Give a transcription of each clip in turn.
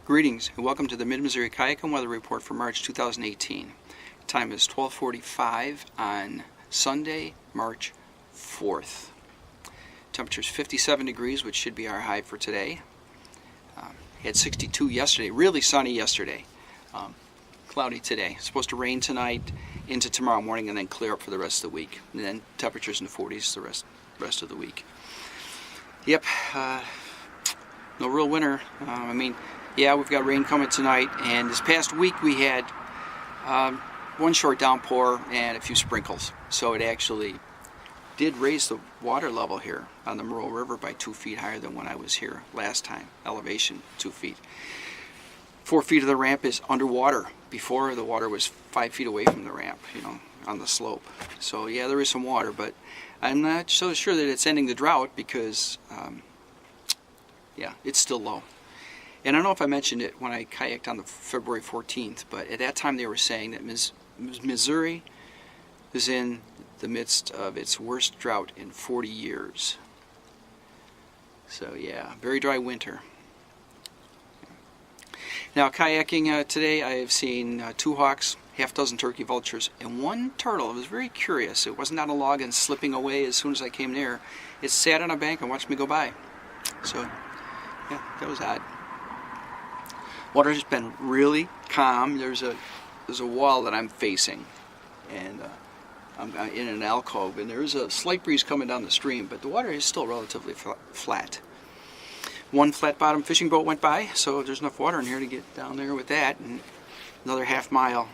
Greetings and welcome to the Mid-Missouri Kayak and Weather Report for March 2018. Time is 12:45 on Sunday, March 4th. Temperature is 57 degrees, which should be our high for today. Had 62 yesterday, really sunny yesterday. Cloudy today. Supposed to rain tonight into tomorrow morning and then clear up for the rest of the week. And then temperatures in the 40s the rest of the week. Yep, no real winter. Yeah, we've got rain coming tonight, and this past week we had one short downpour and a few sprinkles. So it actually did raise the water level here on the Merle River by 2 feet higher than when I was here last time. Elevation 2 feet. 4 feet of the ramp is underwater. Before, the water was 5 feet away from the ramp, on the slope. So yeah, there is some water, but I'm not so sure that it's ending the drought because yeah, it's still low. And I don't know if I mentioned it when I kayaked on the February 14th, but at that time they were saying that Missouri is in the midst of its worst drought in 40 years. So yeah, very dry winter. Now kayaking today, I have seen 2 hawks, half dozen turkey vultures, and 1 turtle. It was very curious. It wasn't on a log and slipping away as soon as I came near. It sat on a bank and watched me go by. So yeah, that was odd. Water's been really calm. There's a wall that I'm facing, and I'm in an alcove, and there's a slight breeze coming down the stream, but the water is still relatively flat. 1 flat bottom fishing boat went by, so there's enough water in here to get down there with that, and another half mile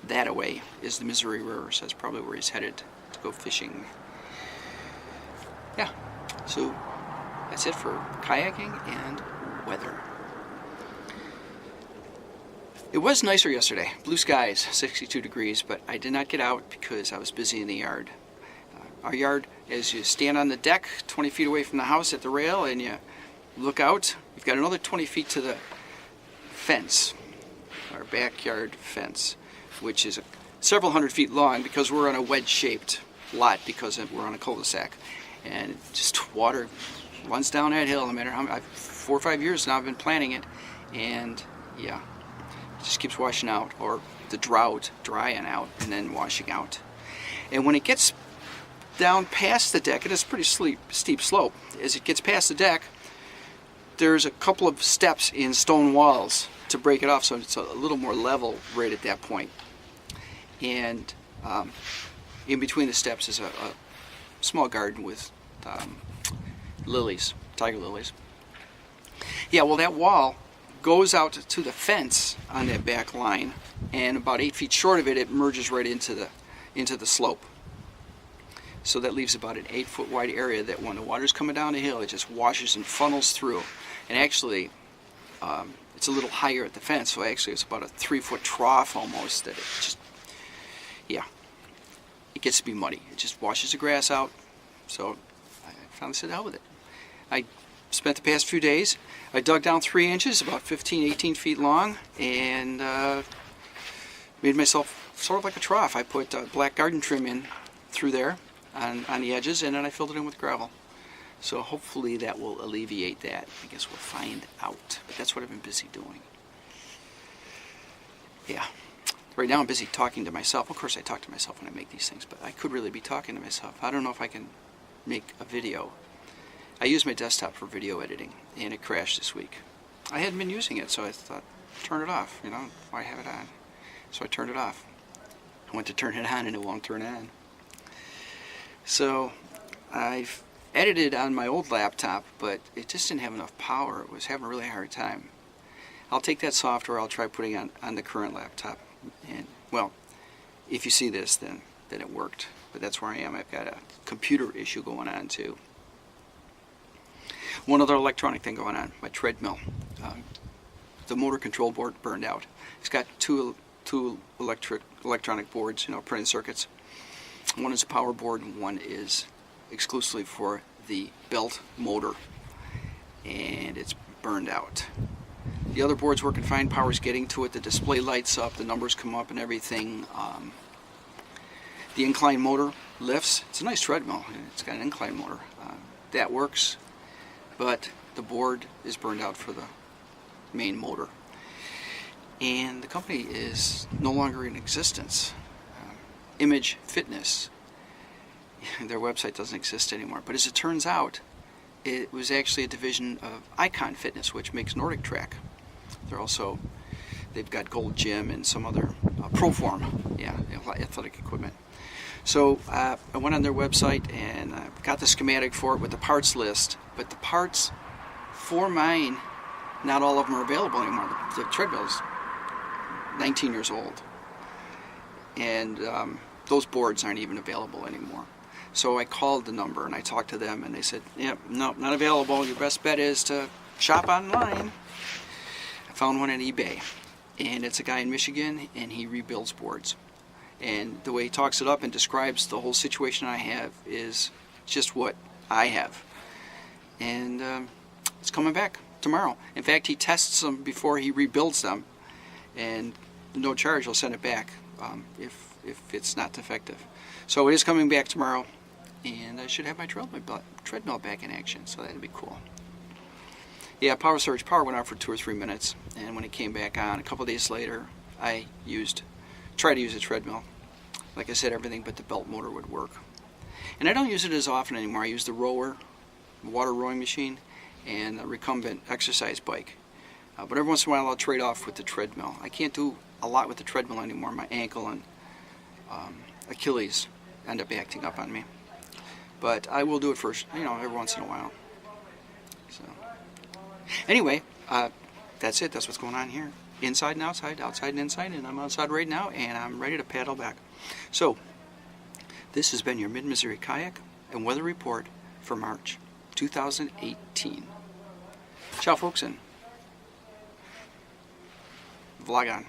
that away is the Missouri River, so that's probably where he's headed to go fishing. Yeah, so that's it for kayaking and weather. It was nicer yesterday, blue skies, 62 degrees, but I did not get out because I was busy in the yard. Our yard, as you stand on the deck 20 feet away from the house at the rail and you look out, you've got another 20 feet to the fence, our backyard fence, which is several hundred feet long because we're on a wedge-shaped lot because we're on a cul-de-sac. And just water runs down that hill no matter how many, 4 or 5 years now I've been planting it, and yeah. It just keeps washing out, or the drought drying out and then washing out. And when it gets down past the deck, it is a pretty steep slope. As it gets past the deck, there's a couple of steps in stone walls to break it off, so it's a little more level right at that point. And in between the steps is a small garden with lilies, tiger lilies. Yeah, well, that wall goes out to the fence on that back line, and about 8 feet short of it, it merges right into the slope. So that leaves about an 8-foot wide area that when the water's coming down the hill, it just washes and funnels through. And actually, it's a little higher at the fence, so actually it's about a 3-foot trough almost that it just, yeah, it gets to be muddy. It just washes the grass out. So I finally said, hell with it. I spent the past few days, I dug down 3 inches, about 15, 18 feet long, and made myself sort of like a trough. I put black garden trim in through there on the edges, and then I filled it in with gravel. So hopefully that will alleviate that. I guess we'll find out. But that's what I've been busy doing. Yeah. Right now I'm busy talking to myself. Of course I talk to myself when I make these things, but I could really be talking to myself. I don't know if I can make a video. I use my desktop for video editing, and it crashed this week. I hadn't been using it, so I thought, turn it off, why have it on? So I turned it off. I went to turn it on, and it won't turn on. So I've edited on my old laptop, but it just didn't have enough power. It was having a really hard time. I'll take that software, I'll try putting it on the current laptop. And, well, if you see this, then it worked. But that's where I am. I've got a computer issue going on, too. One other electronic thing going on, my treadmill. The motor control board burned out. It's got two electronic boards, printed circuits. One is a power board, and one is exclusively for the belt motor, and it's burned out. The other board's working fine, power's getting to it, the display lights up, the numbers come up and everything. The incline motor lifts. It's a nice treadmill, it's got an incline motor. That works. But the board is burned out for the main motor. And the company is no longer in existence. Image Fitness, their website doesn't exist anymore. But as it turns out, it was actually a division of Icon Fitness, which makes Nordic Track. They've got Gold Gym and some other Proform, athletic equipment. So I went on their website and got the schematic for it with the parts list. But the parts for mine, not all of them are available anymore. The treadmill's 19 years old, and those boards aren't even available anymore. So I called the number and I talked to them, and they said, "Yep, no, not available. Your best bet is to shop online." I found one on eBay, and it's a guy in Michigan, and he rebuilds boards. And the way he talks it up and describes the whole situation I have is just what I have. And it's coming back tomorrow. In fact, he tests them before he rebuilds them, and no charge, he'll send it back if it's not defective. So it is coming back tomorrow, and I should have my treadmill back in action, so that'd be cool. Yeah, power went out for 2 or 3 minutes, and when it came back on a couple days later, I tried to use a treadmill. Like I said, everything but the belt motor would work. And I don't use it as often anymore. I use the rower, water rowing machine, and a recumbent exercise bike. But every once in a while I'll trade off with the treadmill. I can't do a lot with the treadmill anymore. My ankle and Achilles end up acting up on me. But I will do it first, every once in a while. So anyway, that's it. That's what's going on here. Inside and outside, outside and inside, and I'm outside right now, and I'm ready to paddle back. So this has been your Mid-Missouri Kayak and Weather Report for March 2018. Ciao, folks, and vlog on.